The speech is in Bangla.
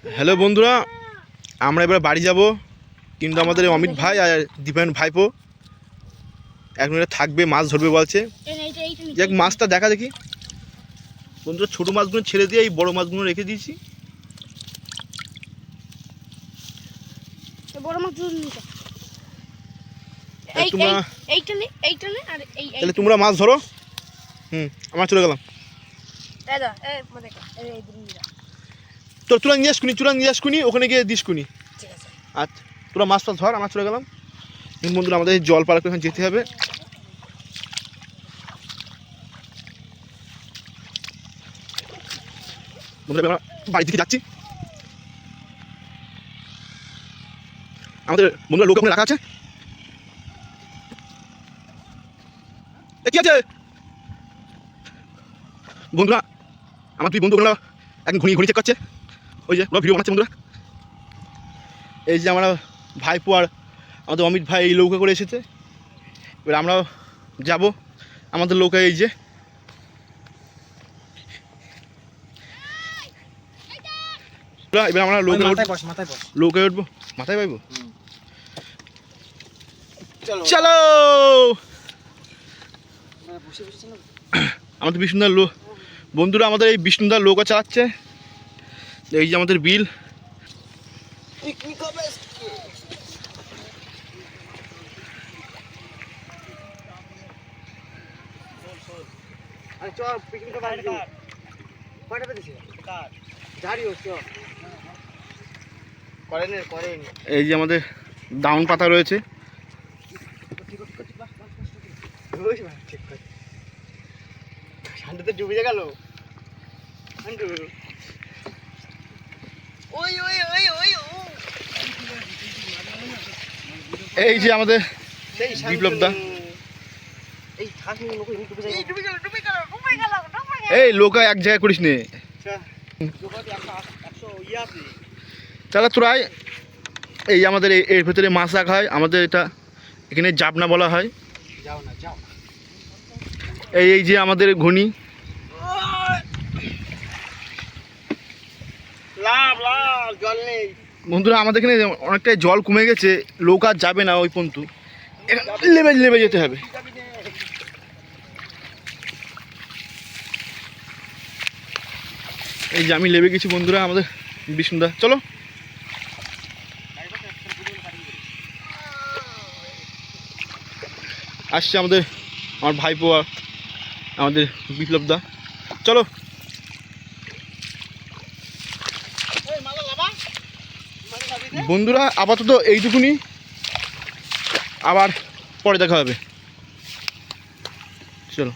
হ্যালো বন্ধুরা, আমরা এবার বাড়ি যাব, কিন্তু আমাদের অমিত ভাই আর দীপায়ন ভাইপো এখন এটা থাকবে, মাছ ধরবে বলছে। দেখ মাছটা দেখা দেখি বন্ধুরা, ছোটো মাছগুলো ছেড়ে দিয়ে এই বড়ো মাছগুলো রেখে দিয়েছি। তাহলে তোমরা মাছ ধরো, আমরা চলে গেলাম। তোর তুলা নিয়ে আসকুনি, ওখানে গিয়ে দিসকুনি। আচ্ছা তোরা মাছ টাছ ধর, আমরা চলে গেলাম। বন্ধুরা আমাদের জল পার করে যেতে হবে। বন্ধুরা আমরা বাড়ি থেকে যাচ্ছি। আমাদের বন্ধুরা লোক ওখানে রাখা আছে। কি আছে বন্ধুরা, আমার দুই বন্ধু ওখানে একদম ঘুনি চেক করছে। ওই যে ওরা ভিডিও বানাচ্ছে বন্ধুরা। এই যে আমরা ভাইপো আর আমাদের অমিত ভাই এই নৌকা করে এসেছে। এবার আমরা যাব আমাদের নৌকা। এই যে এবার আমরা নৌকায় উঠবো, মাথায় পাইবো। চলো আমাদের বিষ্ণুদার বন্ধুরা, আমাদের এই বিষ্ণুদার নৌকা চালাচ্ছে। এই যে আমাদের বিল। এই যে আমাদের ডাউন পাতা রয়েছে। ডুবে গেল। এই যে আমাদের বিপ্লব দা। এই লোকা এক জায়গায় করিস নে। তাহলে তোরাই এই আমাদের এর ভেতরে মাছ রাখা হয়। আমাদের এটা এখানে জাবনা বলা হয়। এই যে আমাদের ঘনি। বন্ধুরা আমাদের এখানে অনেকটাই জল কমে গেছে, লোক আর যাবে না ওই পর্যন্ত, লেবে যেতে হবে। এই যে আমি লেবে গেছি বন্ধুরা, আমাদের বিষ্ণুদা। চলো আসছে আমার ভাইপো আর আমাদের বিপ্লব দা। চলো বন্ধুরা, আপাতত এইটুকুনি, আবার পরে দেখা হবে। চলো।